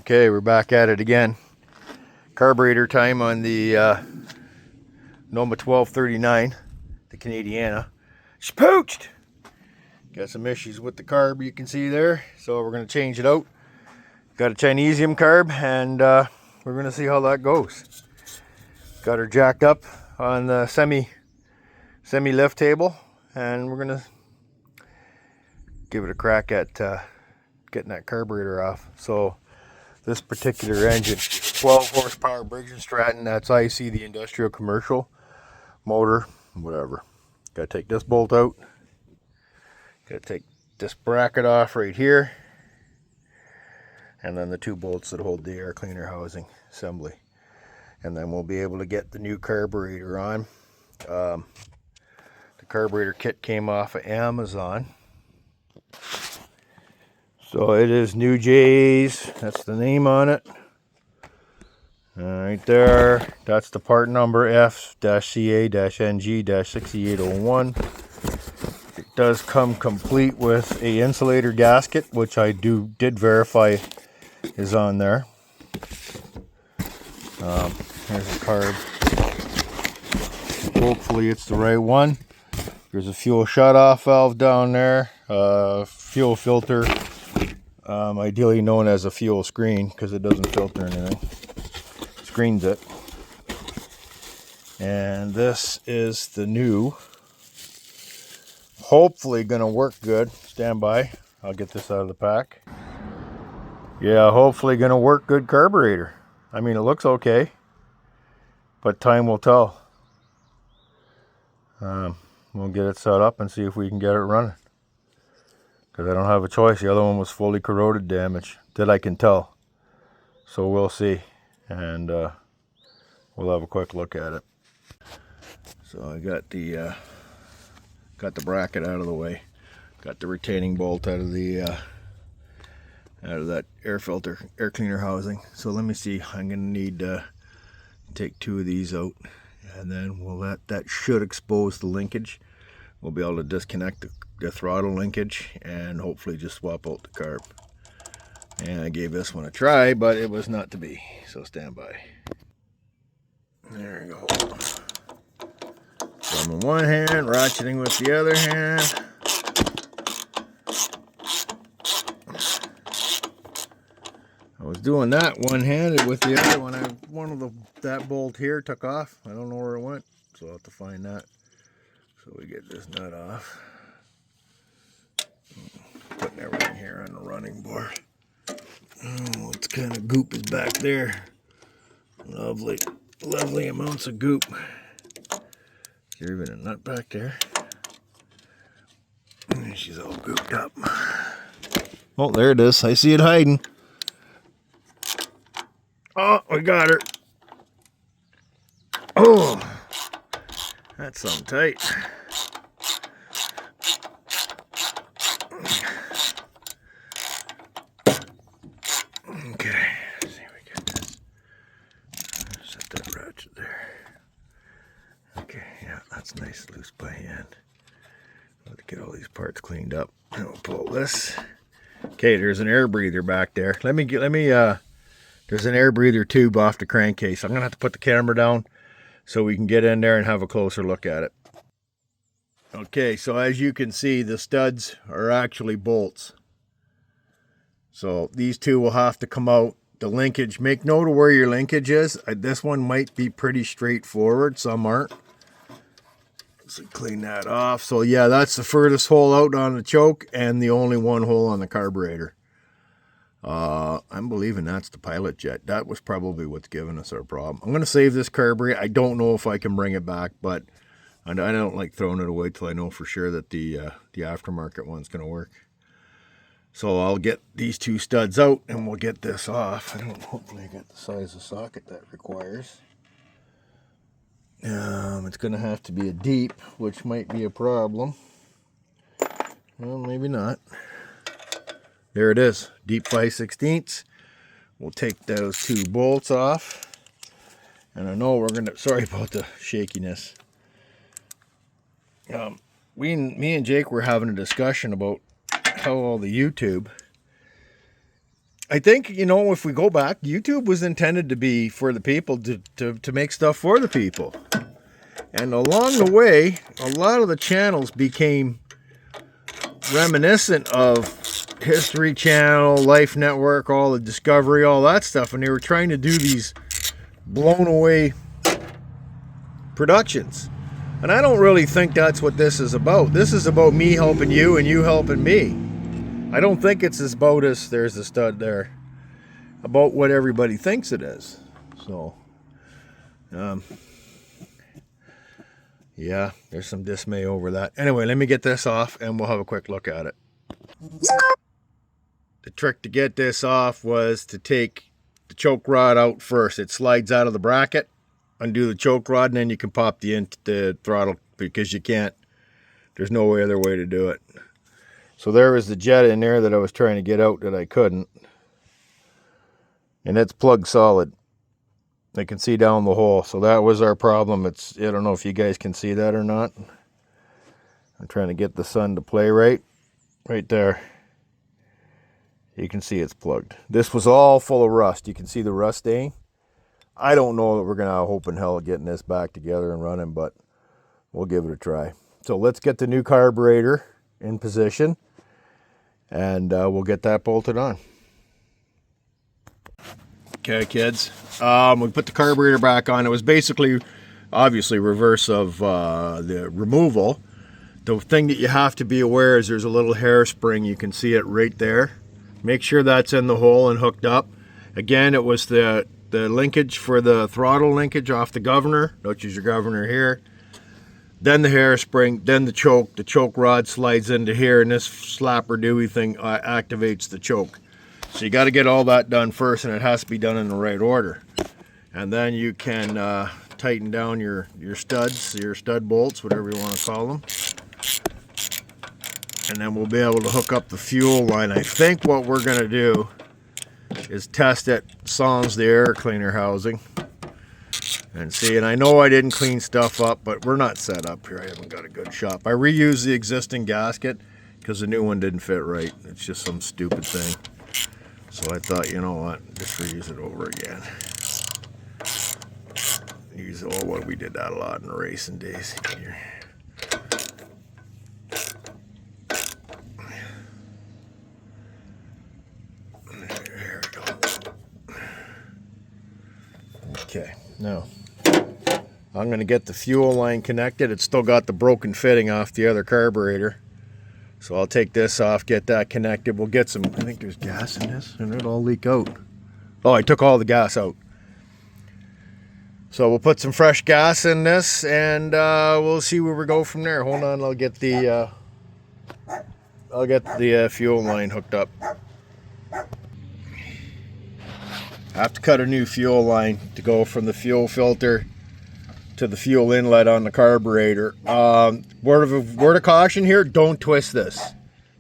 Okay, we're back at it again. Carburetor time on the Noma 1239, the Canadiana. Spooched! Got some issues with the carb, you can see there, so we're going to change it out. Got a Chinesium carb, and we're going to see how that goes. Got her jacked up on the semi lift table, and we're going to give it a crack at getting that carburetor off. So this particular engine, 12 horsepower Briggs & Stratton, that's IC, the industrial commercial motor, whatever. Got to take this bolt out. Got to take this bracket off right here. And then the two bolts that hold the air cleaner housing assembly. And then we'll be able to get the new carburetor on. The carburetor kit came off of Amazon. So it is New Jays, that's the name on it. Right there, that's the part number F-CA-NG-6801. It does come complete with a insulator gasket, which I did verify is on there. Here's a card. Hopefully it's the right one. There's a fuel shut-off valve down there, fuel filter. Ideally known as a fuel screen because it doesn't filter anything. Screens it. And this is the new, hopefully gonna work good. Stand by. I'll get this out of the pack. Yeah, hopefully gonna work good carburetor. I mean, it looks okay, but time will tell. We'll get it set up and see if we can get it running. Because I don't have a choice. The other one was fully corroded damage that I can tell. So we'll see. And we'll have a quick look at it. So I got the bracket out of the way. Got the retaining bolt out of the out of that air cleaner housing. So let me see. I'm gonna need to take two of these out, and then that should expose the linkage. We'll be able to disconnect the throttle linkage and hopefully just swap out the carb. And I gave this one a try, but it was not to be. So stand by. There we go. Thumb in one hand, ratcheting with the other hand. I was doing that one-handed with the other one. That bolt here took off. I don't know where it went, so I'll have to find that. So we get this nut off. Putting everything here on the running board. Oh, what kind of goop is back there? Lovely amounts of goop. Is there even a nut back there? She's all gooped up. Oh, there it is. I see it hiding. Oh, we got her. Oh, that's something tight. Okay, let's see if we get this. Set that ratchet there. Okay, yeah, that's nice loose by hand. Let's get all these parts cleaned up. And we'll pull this. Okay, there's an air breather back there. There's an air breather tube off the crankcase. I'm gonna have to put the camera down so we can get in there and have a closer look at it. Okay, so as you can see, the studs are actually bolts. So these two will have to come out. The linkage, make note of where your linkage is. This one might be pretty straightforward, some aren't. So clean that off. So yeah, that's the furthest hole out on the choke and the only one hole on the carburetor. I'm believing that's the pilot jet. That was probably what's giving us our problem. I'm going to save this carburetor. I don't know if I can bring it back, but I don't like throwing it away till I know for sure that the aftermarket one's going to work. So I'll get these two studs out and we'll get this off. Hopefully I got the size of socket that requires. It's going to have to be a deep, which might be a problem. Well, maybe not. There it is, deep 5/16. We'll take those two bolts off. And I know we're gonna, sorry about the shakiness. Me and Jake were having a discussion about how all the YouTube I think, you know, if we go back, YouTube was intended to be for the people, to make stuff for the people. And along the way, a lot of the channels became reminiscent of History Channel, Life Network, all the Discovery, all that stuff. And they were trying to do these blown away productions. And I don't really think that's what this is about. This is about me helping you and you helping me. I don't think it's as about us, there's the stud there, about what everybody thinks it is. So, yeah, there's some dismay over that. Anyway, let me get this off and we'll have a quick look at it. The trick to get this off was to take the choke rod out first. It slides out of the bracket, undo the choke rod, and then you can pop the throttle, because you can't, there's no other way to do it. So there was the jet in there that I was trying to get out that I couldn't. And it's plugged solid. I can see down the hole. So that was our problem. I don't know if you guys can see that or not. I'm trying to get the sun to play right there. You can see it's plugged. This was all full of rust. You can see the rust stain. I don't know that we're going to have hope in hell of getting this back together and running, but we'll give it a try. So let's get the new carburetor in position, and we'll get that bolted on. Okay, kids. We put the carburetor back on. It was basically, obviously, reverse of the removal. The thing that you have to be aware is there's a little hairspring. You can see it right there. Make sure that's in the hole and hooked up. Again, it was the linkage for the throttle linkage off the governor. Don't use your governor here. Then the hairspring, then the choke. The choke rod slides into here, and this slapper dewey thing activates the choke. So you got to get all that done first, and it has to be done in the right order. And then you can tighten down your studs, your stud bolts, whatever you want to call them. And then we'll be able to hook up the fuel line. I think what we're going to do is test it sans the air cleaner housing. And see, and I know I didn't clean stuff up, but we're not set up here. I haven't got a good shop. I reused the existing gasket because the new one didn't fit right. It's just some stupid thing. So I thought, you know what, just reuse it over again. We did that a lot in the racing days. There we go. Okay, now I'm going to get the fuel line connected. It's still got the broken fitting off the other carburetor. So I'll take this off, get that connected. We'll get some, I think there's gas in this, and it'll all leak out. Oh, I took all the gas out. So we'll put some fresh gas in this, and we'll see where we go from there. Hold on, I'll get the fuel line hooked up. I have to cut a new fuel line to go from the fuel filter to the fuel inlet on the carburetor. Word of caution here, don't twist this.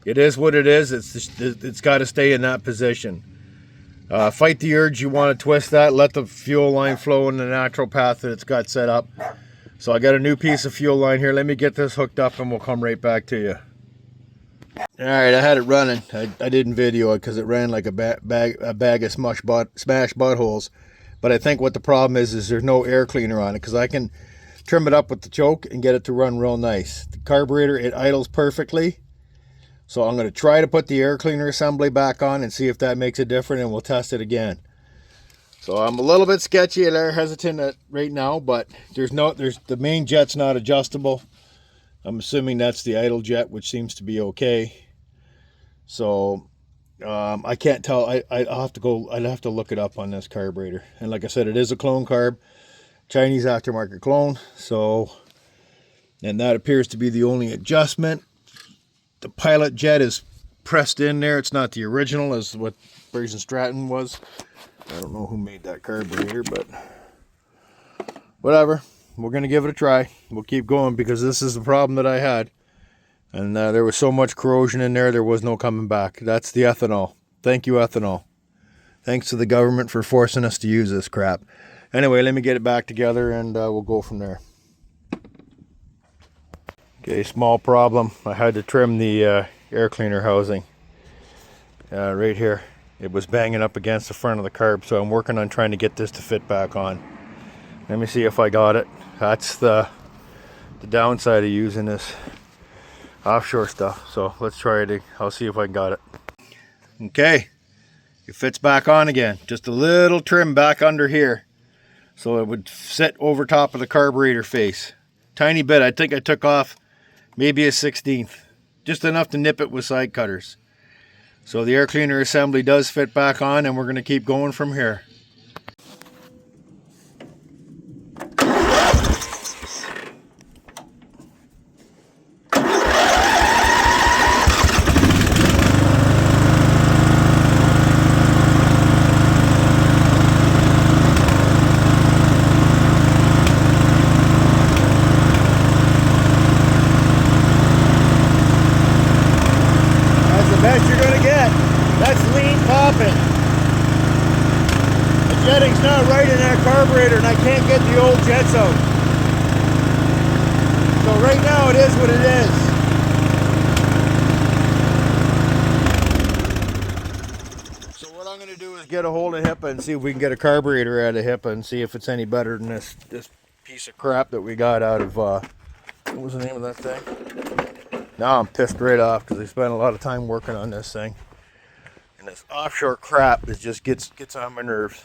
It is what it is. It's got to stay in that position. Fight the urge you want to twist that. Let the fuel line flow in the natural path that it's got set up. So I got a new piece of fuel line here. Let me get this hooked up and we'll come right back to you. Alright, I had it running. I didn't video it because it ran like a bag of smashed buttholes. But I think what the problem is there's no air cleaner on it, because I can trim it up with the choke and get it to run real nice. The carburetor, it idles perfectly. So I'm going to try to put the air cleaner assembly back on and see if that makes it different, and we'll test it again. So I'm a little bit sketchy and hesitant right now, but the main jet's not adjustable. I'm assuming that's the idle jet, which seems to be okay. So I can't tell. I'd have to look it up on this carburetor. And like I said, it is a clone carb, Chinese aftermarket clone. So, and that appears to be the only adjustment. The pilot jet is pressed in there. It's not the original as what Briggs & Stratton was. I don't know who made that carburetor, but whatever. We're going to give it a try. We'll keep going because this is the problem that I had. And there was so much corrosion in there was no coming back. That's the ethanol. Thank you, ethanol. Thanks to the government for forcing us to use this crap. Anyway, let me get it back together and we'll go from there. Okay, small problem. I had to trim the air cleaner housing right here. It was banging up against the front of the carb, so I'm working on trying to get this to fit back on. Let me see if I got it. That's the downside of using this offshore stuff. So let's try it. I'll see if I got it. Okay, it fits back on again. Just a little trim back under here, so it would sit over top of the carburetor face. Tiny bit. I think I took off maybe a 1/16, just enough to nip it with side cutters. So the air cleaner assembly does fit back on, and we're going to keep going from here. Best you're gonna get. That's lean popping. The jetting's not right in that carburetor, and I can't get the old jets out. So right now it is what it is. So what I'm gonna do is get a hold of HIPAA and see if we can get a carburetor out of HIPAA and see if it's any better than this piece of crap that we got out of what was the name of that thing? Now I'm pissed right off because I spent a lot of time working on this thing, and this offshore crap is just gets on my nerves.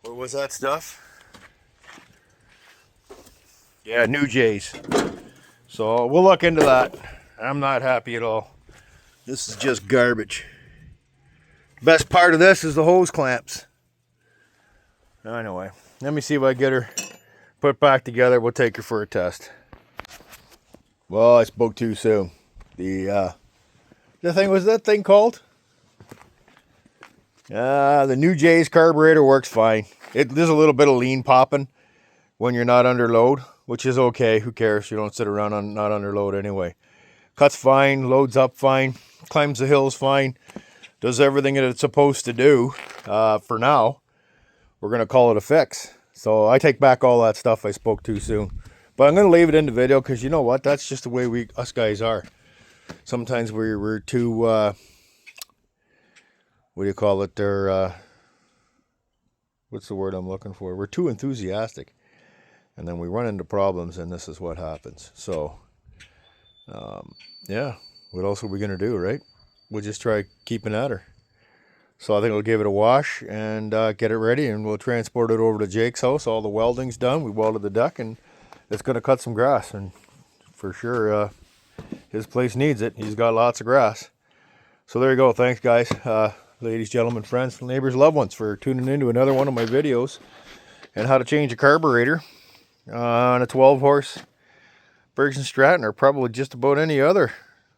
What was that stuff? Yeah, New Jays. So we'll look into that. I'm not happy at all. This is just garbage. Best part of this is the hose clamps. Anyway, let me see if I get her put back together. We'll take her for a test. Well, I spoke too soon. The thing was that thing called? The New Jays carburetor works fine. There's a little bit of lean popping when you're not under load, which is okay. Who cares? You don't sit around not under load anyway. Cuts fine, loads up fine, climbs the hills fine, does everything that it's supposed to do. For now, we're gonna call it a fix. So I take back all that stuff I spoke too soon. But I'm going to leave it in the video because you know what? That's just the way us guys are. Sometimes we're too, what do you call it? What's the word I'm looking for? We're too enthusiastic. And then we run into problems, and this is what happens. So, yeah, what else are we going to do, right? We'll just try keeping at her. So I think we'll give it a wash and get it ready, and we'll transport it over to Jake's house. All the welding's done. We welded the deck, and it's going to cut some grass, and for sure his place needs it. He's got lots of grass. So there you go. Thanks, guys, ladies, gentlemen, friends, neighbors, loved ones, for tuning into another one of my videos and how to change a carburetor on a 12-horse Briggs & Stratton, or probably just about any other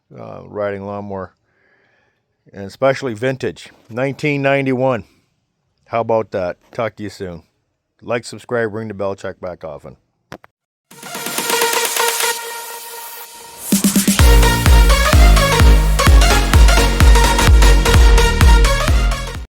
riding lawnmower, and especially vintage 1991. How about that? Talk to you soon. Like, subscribe, ring the bell, check back often.